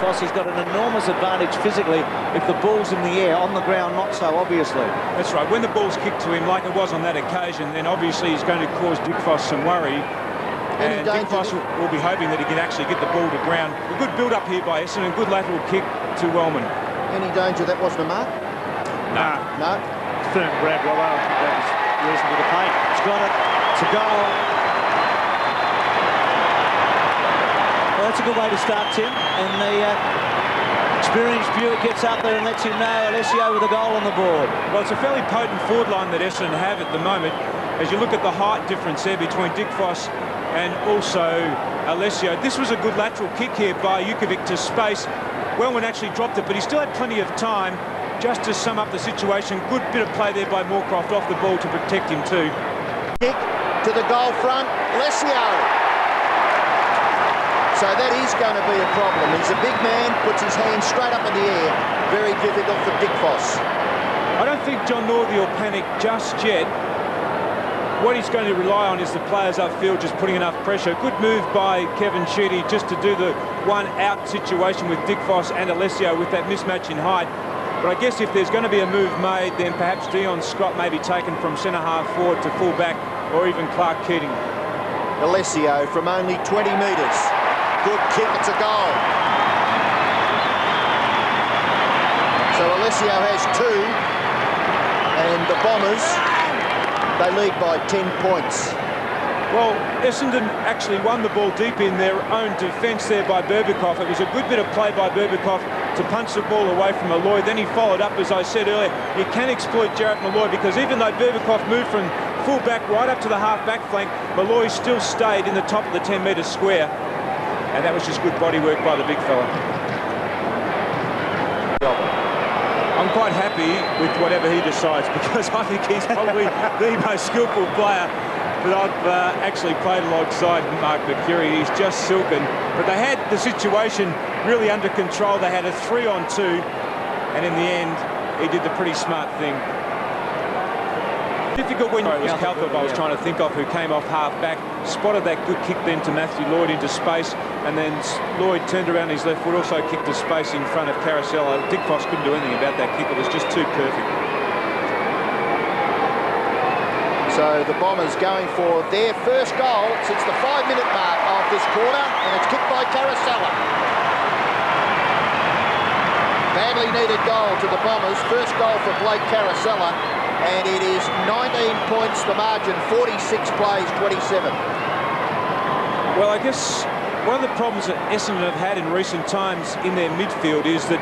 Foss. He's got an enormous advantage physically if the ball's in the air. On the ground, not so, obviously. That's right. When the ball's kicked to him, like it was on that occasion, then obviously he's going to cause Dick Foss some worry. And Dick Foss will be hoping that he can actually get the ball to ground. A good build-up here by Essendon, a good lateral kick to Wellman. Any danger that wasn't a mark? No. Firm grab, Robbo. I think that was reasonable to paint. He's got it. It's a goal. Well, that's a good way to start, Tim. And the experienced viewer gets up there and lets him know Alessio with a goal on the board. Well, it's a fairly potent forward line that Essendon have at the moment. As you look at the height difference there between Dick Foss and also Alessio. This was a good lateral kick here by Jukovic to space. Wellman actually dropped it, but he still had plenty of time. Just to sum up the situation, good bit of play there by Moorcroft off the ball to protect him too. Kick to the goal front, Alessio. So that is going to be a problem. He's a big man, puts his hands straight up in the air. Very difficult for Dick Foss. I don't think John Northey will panic just yet. What he's going to rely on is the players upfield just putting enough pressure. Good move by Kevin Sheedy just to do the one-out situation with Dick Foss and Alessio with that mismatch in height. But I guess if there's going to be a move made, then perhaps Dion Scott may be taken from centre-half forward to full-back, or even Clark Keating. Alessio from only 20 metres. Good kick, it's a goal. So Alessio has 2, and the Bombers, they lead by 10 points. Well, Essendon actually won the ball deep in their own defence there by Berbikoff. It was a good bit of play by Berbikoff to punch the ball away from Malloy. Then he followed up, as I said earlier. You can exploit Jarrett Malloy because even though Berbikoff moved from full-back right up to the half-back flank, Malloy still stayed in the top of the 10-metre square. And that was just good body work by the big fella. I'm quite happy with whatever he decides because I think he's probably the most skillful player that I've actually played alongside Mark Mercuri. He's just silken. But they had the situation really under control. They had a 3-on-2, and in the end, he did the pretty smart thing. Difficult when it was Calthorpe I was trying to think of, who came off half-back, spotted that good kick then to Matthew Lloyd into space, and then Lloyd turned around his left foot, also kicked to space in front of Carosello. Dick Foss couldn't do anything about that kick. It was just too perfect. So the Bombers going for their first goal since the 5-minute mark of this quarter, and it's kicked by Carosello. Badly needed goal to the Bombers. First goal for Blake Carosello, and it is 19 points the margin, 46 plays, 27. Well, I guess one of the problems that Essendon have had in recent times in their midfield is that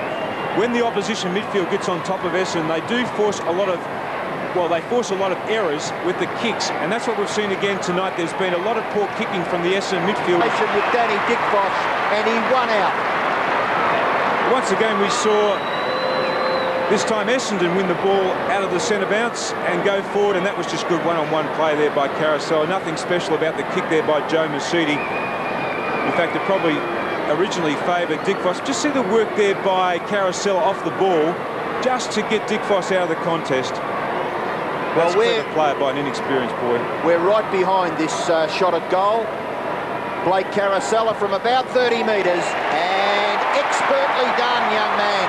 when the opposition midfield gets on top of Essendon, they do force a lot of errors with the kicks, and that's what we've seen again tonight. There's been a lot of poor kicking from the Essendon midfield. With Danny Dick Foss, and he won out. Once again, we saw this time Essendon win the ball out of the centre bounce and go forward, and that was just good one-on-one play there by Carousel. Nothing special about the kick there by Joe Mercedes. In fact, it probably originally favoured Dick Foss. Just see the work there by Carousel off the ball, just to get Dick Foss out of the contest. Well, we're a player by an inexperienced boy. We're right behind this shot at goal. Blake Carousel from about 30 metres, and expertly done, young man.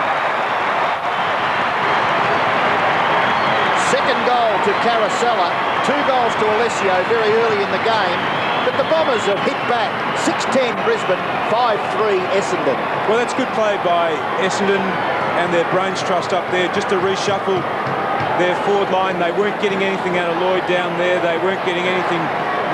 Second goal to Carousel, 2 goals to Alessio very early in the game, but the Bombers have hit back. 6-10 Brisbane, 5-3 Essendon. Well, that's good play by Essendon and their brains trust up there just to reshuffle their forward line. They weren't getting anything out of Lloyd down there. They weren't getting anything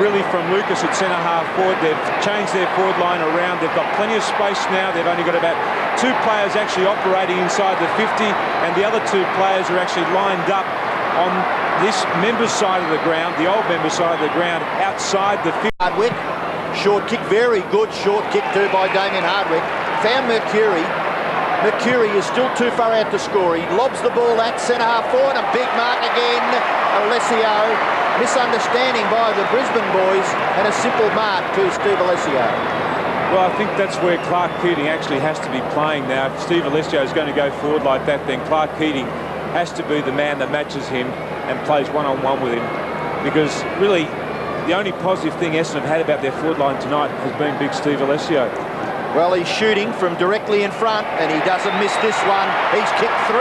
really from Lucas at centre-half forward. They've changed their forward line around. They've got plenty of space now. They've only got about 2 players actually operating inside the 50, and the other 2 players are actually lined up on this members' side of the ground, the old members' side of the ground, outside the 50. Hardwick, short kick, very good short kick too by Damien Hardwick. Found Mercuri. Mercuri is still too far out to score. He lobs the ball at centre-half forward, a big mark again. Alessio, misunderstanding by the Brisbane boys, and a simple mark to Steve Alessio. Well, I think that's where Clark Keating actually has to be playing now. If Steve Alessio is going to go forward like that, then Clark Keating has to be the man that matches him and plays one-on-one with him. Because really, the only positive thing Essendon have had about their forward line tonight has been big Steve Alessio. Well, he's shooting from directly in front, and he doesn't miss this one. He's kicked 3.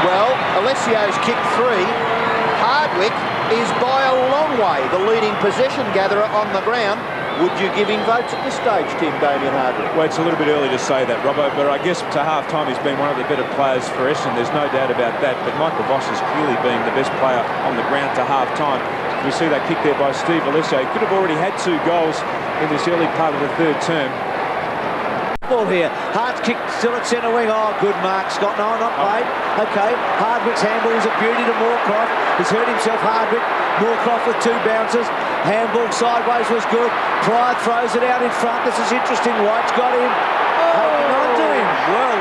Well, Alessio's kicked 3. Hardwick is by a long way the leading possession gatherer on the ground. Would you give him votes at this stage, Tim, Damien Hardwick? Well, it's a little bit early to say that, Robbo, but I guess to half-time he's been one of the better players for Essendon. There's no doubt about that, but Michael Voss has clearly been the best player on the ground to half-time. We see that kick there by Steve Alessio. He could have already had 2 goals in this early part of the third term. Ball here. Hart's kick still at centre wing. Oh, good mark, Scott. No, not played. Okay, Hardwick's handball is a beauty to Moorcroft. He's hurt himself, Hardwick. Moorcroft with 2 bounces. Handball sideways was good. Pryor throws it out in front. This is interesting. White's got him. Holding on to him. Well.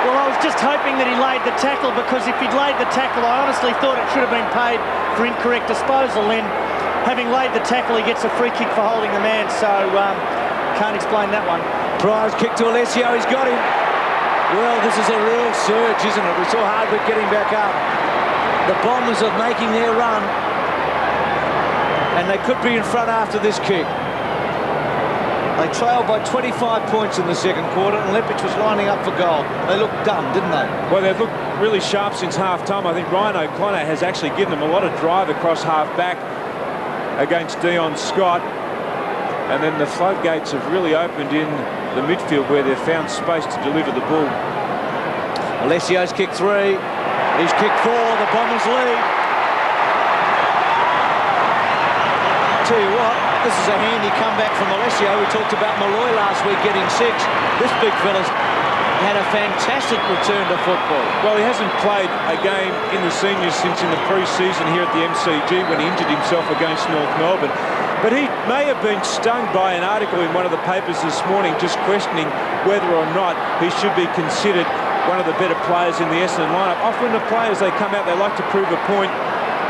Well, I was just hoping that he laid the tackle, because if he'd laid the tackle, I honestly thought it should have been paid for incorrect disposal. Then, having laid the tackle, he gets a free kick for holding the man. So, can't explain that one. Pryor's kick to Alessio. He's got him. Well, this is a real surge, isn't it? We saw Hardwick getting back up. The Bombers are making their run, and they could be in front after this kick. They trailed by 25 points in the second quarter, and Leppich was lining up for goal. They looked dumb, didn't they? Well, they've looked really sharp since half-time. I think Ryan O'Connor has actually given them a lot of drive across half-back against Dion Scott. And then the floodgates have really opened in the midfield, where they've found space to deliver the ball. Alessio's kicked 3. He's kicked 4. The Bombers lead. Tell you what, this is a handy comeback from Alessio. We talked about Malloy last week getting 6. This big fella's had a fantastic return to football. Well, he hasn't played a game in the seniors since in the pre-season here at the MCG, when he injured himself against North Melbourne. But he may have been stung by an article in one of the papers this morning just questioning whether or not he should be considered one of the better players in the Essendon lineup. Often the players, they come out, they like to prove a point,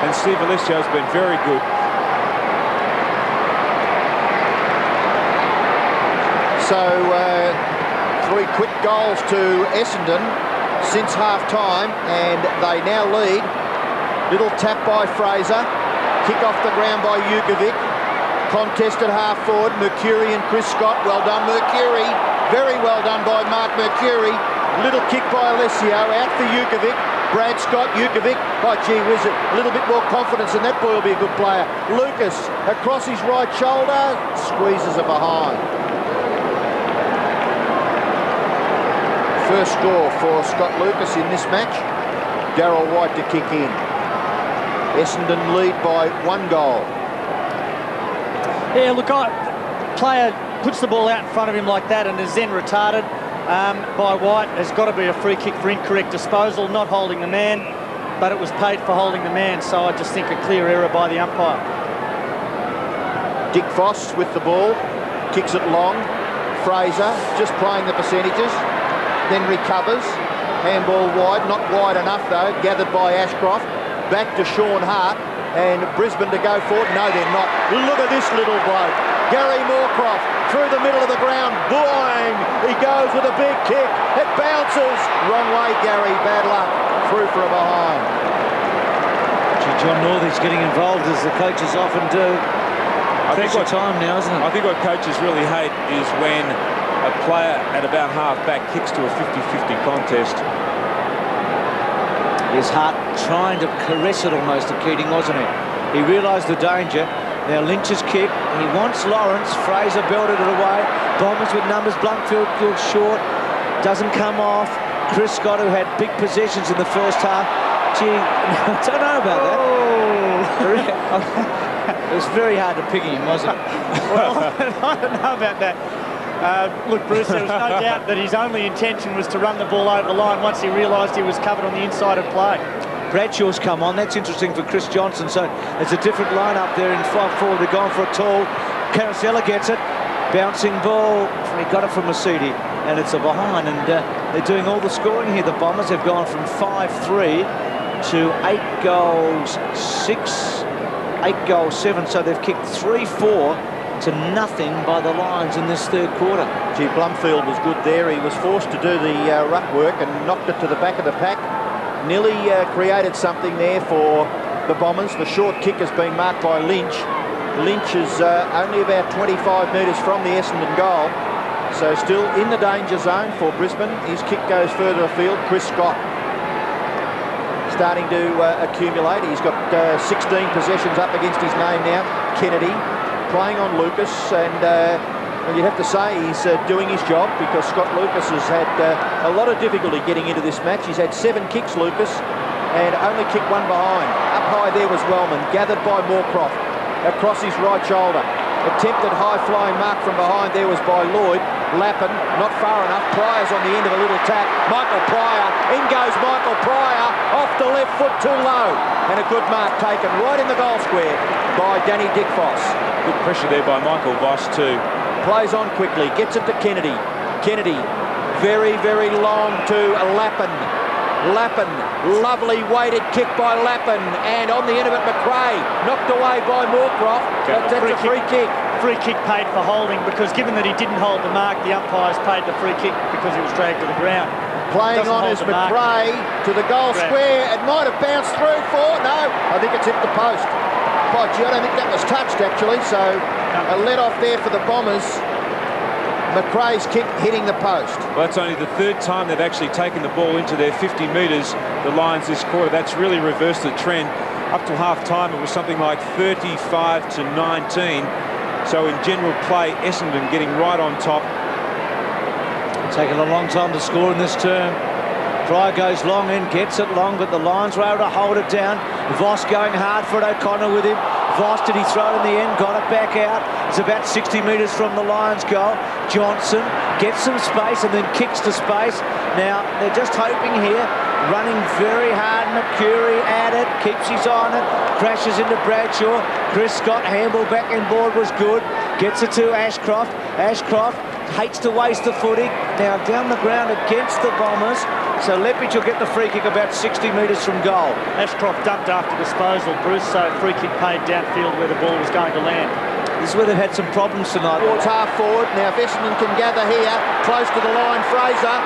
and Steve Alessio has been very good. So, 3 quick goals to Essendon since half-time, and they now lead. Little tap by Fraser. Kick off the ground by Jukovic. Contest at half-forward. Mercuri and Chris Scott. Well done, Mercuri. Very well done by Mark Mercuri. Little kick by Alessio. Out for Jukovic. Brad Scott, Jukovic. Oh, gee whiz, a little bit more confidence, and that boy will be a good player. Lucas across his right shoulder. Squeezes it behind. First score for Scott Lucas in this match. Darryl White to kick in. Essendon lead by 1 goal. Yeah, look, player puts the ball out in front of him like that and is then retarded by White. Has got to be a free kick for incorrect disposal, not holding the man, but it was paid for holding the man. So I just think a clear error by the umpire. Dick Voss with the ball, kicks it long. Fraser just playing the percentages, then recovers. Handball wide, not wide enough though, gathered by Ashcroft. Back to Sean Hart, and Brisbane to go forward. No, they're not. Look at this little bloke. Gary Moorcroft through the middle of the ground. Boing! He goes with a big kick. It bounces. Wrong way, Gary. Bad luck. Through for a behind. Gee, John Northey's getting involved, as the coaches often do. I think what time now, isn't it? I think what coaches really hate is when a player at about half-back kicks to a 50-50 contest. His Hart trying to caress it almost to Keating, wasn't he? He realised the danger. Now Lynch's kick. He wants Lawrence. Fraser belted it away. Bombers with numbers. Bluntfield feels short. Doesn't come off. Chris Scott, who had big possessions in the first half. Gee, I don't know about that. Oh. It was very hard to pick him, wasn't it? Well, I don't know about that. Look, Bruce, there was no doubt that his only intention was to run the ball over the line once he realised he was covered on the inside of play. Bradshaw's come on. That's interesting for Chris Johnson. So it's a different lineup there in 5-4. They're going for a tall. Carosella gets it. Bouncing ball. He got it from Masidi, and it's a behind. And they're doing all the scoring here. The Bombers have gone from 5-3 to 8 goals 6, 8 goals 7. So they've kicked 3-4 to nothing by the Lions in this third quarter. Gee, Blumfield was good there. He was forced to do the ruck work and knocked it to the back of the pack. Nearly created something there for the Bombers. The short kick has been marked by Lynch. Lynch is only about 25 metres from the Essendon goal. So still in the danger zone for Brisbane. His kick goes further afield. Chris Scott starting to accumulate. He's got 16 possessions up against his name now. Kennedy playing on Lucas, and well, you'd have to say he's doing his job, because Scott Lucas has had a lot of difficulty getting into this match. He's had 7 kicks, Lucas, and only kicked 1 behind. Up high there was Wellman, gathered by Moorcroft across his right shoulder. Attempted high-flying mark from behind there was by Lloyd. Lappin, not far enough. Pryor's on the end of a little tap. Michael Pryor, in goes Michael Pryor, off the left foot, too low. And a good mark taken right in the goal square by Danny Dickfoss. Good pressure there by Michael Voss too. Plays on quickly, gets it to Kennedy. Kennedy, very, very long to Lappin. Lappin, lovely weighted kick by Lappin, and on the end of it, McRae, knocked away by Moorcroft. That's a free kick. Free kick paid for holding, because given that he didn't hold the mark, the umpires paid the free kick because he was dragged to the ground. Playing on is McRae to the goal square. It might have bounced through for, no, I think it's hit the post. Oh, gee, I don't think that was touched, actually, so a let off there for the Bombers. McRae's kick hitting the post. Well, that's only the 3rd time they've actually taken the ball into their 50 metres, the Lions, this quarter. That's really reversed the trend. Up till half-time, it was something like 35 to 19. So in general play, Essendon getting right on top. Taking a long time to score in this term. Pryor goes long in, gets it long, but the Lions were able to hold it down. Voss going hard for it, O'Connor with him. Voss, did he throw it in the end? Got it back out. It's about 60 metres from the Lions' goal. Johnson gets some space and then kicks to space. Now, they're just hoping here. Running very hard, Mercury at it, keeps his eye on it, crashes into Bradshaw. Chris Scott, handball back in board was good. Gets it to Ashcroft. Ashcroft hates to waste the footing. Now down the ground against the Bombers. So Lepage will get the free kick about 60 metres from goal. Ashcroft dumped after disposal, Bruce, so free kick paid downfield where the ball was going to land. This is where they've had some problems tonight. Towards half forward. Now if Essendon can gather here, close to the line, Fraser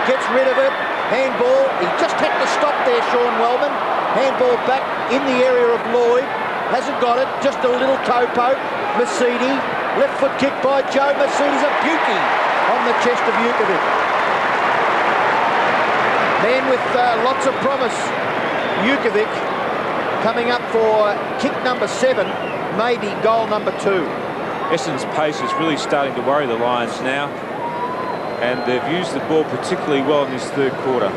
gets rid of it. Handball, he just had to stop there, Sean Wellman. Handball back in the area of Lloyd. Hasn't got it, just a little toe poke. Mercedes, left foot kick by Joe. Mercedes, a beauty on the chest of Jukovic. Man with lots of promise. Jukovic coming up for kick number 7, maybe goal number 2. Essendon's pace is really starting to worry the Lions now, and they've used the ball particularly well in this 3rd quarter.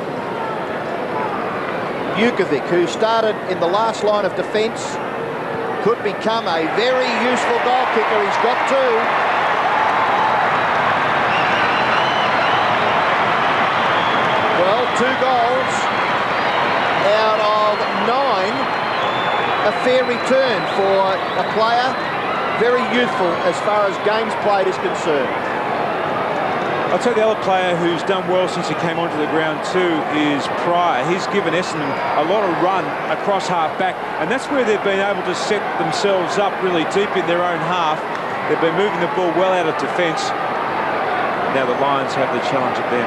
Jukovic, who started in the last line of defence, could become a very useful goal kicker. He's got 2. Well, 2 goals out of 9. A fair return for a player very youthful as far as games played is concerned. I'll tell you the other player who's done well since he came onto the ground too is Pryor. He's given Essendon a lot of run across half-back, and that's where they've been able to set themselves up really deep in their own half. They've been moving the ball well out of defence. Now the Lions have the challenge at them.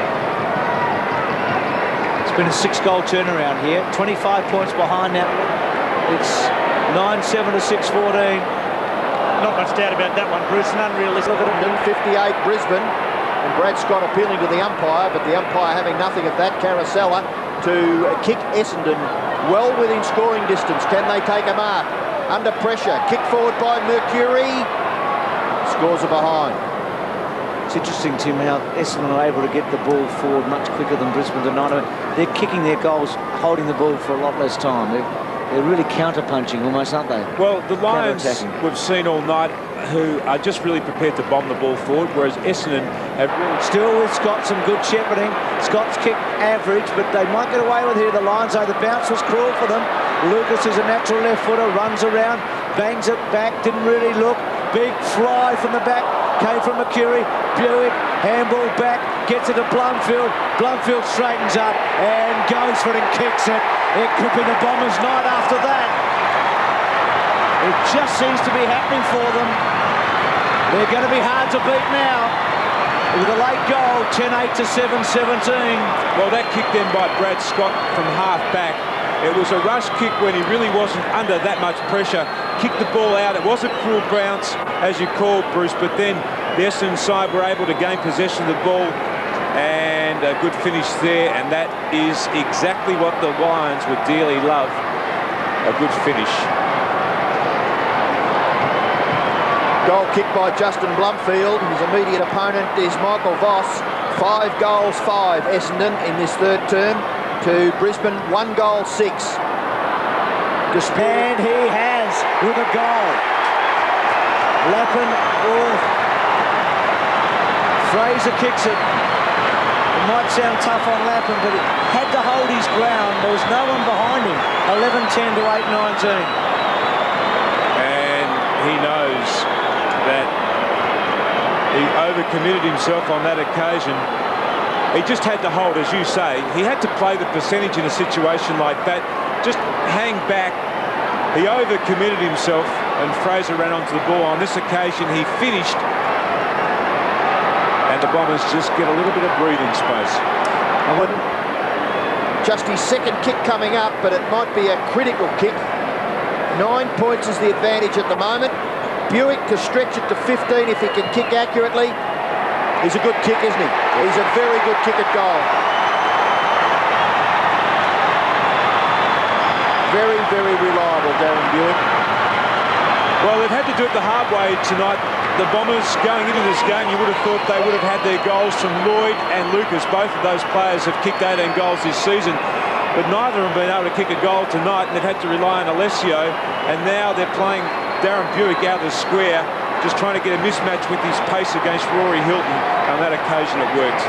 It's been a 6-goal turnaround here. 25 points behind now. It's 9-7 to 6-14. Not much doubt about that one, Bruce. An unrealistic. Look at it, 58 Brisbane. And Brad Scott appealing to the umpire, but the umpire having nothing of that. Caracella to kick Essendon well within scoring distance. Can they take a mark? Under pressure. Kick forward by Mercury. Scores are behind. It's interesting, Tim, how Essendon are able to get the ball forward much quicker than Brisbane tonight. They're kicking their goals, holding the ball for a lot less time. They're really counter-punching almost, aren't they? Well, the Lions we've seen all night who are just really prepared to bomb the ball forward, whereas Essendon have really... Still with Scott, some good shepherding. Scott's kick average, but they might get away with here. The Lions, though, the bounce was cruel for them. Lucas is a natural left footer, runs around, bangs it back, didn't really look. Big fly from the back, came from Mercury. Buick, handball back, gets it to Blumfield. Blumfield straightens up and goes for it and kicks it. It could be the Bombers' night after that. It just seems to be happening for them. They're going to be hard to beat now. With a late goal, 10-8 to 7-17. Well, that kick then by Brad Scott from half back It was a rush kick when he really wasn't under that much pressure. Kicked the ball out. It was a cruel bounce, as you called, Bruce, but then the Essendon side were able to gain possession of the ball, and a good finish there, and that is exactly what the Lions would dearly love, a good finish. Goal kick by Justin Blumfield. His immediate opponent is Michael Voss. 5 goals, 5 Essendon in this third term to Brisbane, 1 goal, 6. And he has with a goal. Lappin, Fraser kicks it. It might sound tough on Lappin, but he had to hold his ground. There was no one behind him. 11-10 to 8-19. And he knows that he overcommitted himself on that occasion. He just had to hold, as you say. He had to play the percentage in a situation like that. Just hang back. He overcommitted himself, and Fraser ran onto the ball. On this occasion, he finished, and the Bombers just get a little bit of breathing space. Just his second kick coming up, but it might be a critical kick. 9 points is the advantage at the moment. Buick to stretch it to 15 if he can kick accurately. He's a good kick, isn't he? He's a very good kick at goal. Very, very reliable, Darren Buick. Well, they've had to do it the hard way tonight. The Bombers, going into this game, you would have thought they would have had their goals from Lloyd and Lucas. Both of those players have kicked 18 goals this season, but neither have been able to kick a goal tonight, and they've had to rely on Alessio, and now they're playing Darren Buick out of the square, just trying to get a mismatch with his pace against Rory Hilton. On that occasion, it worked.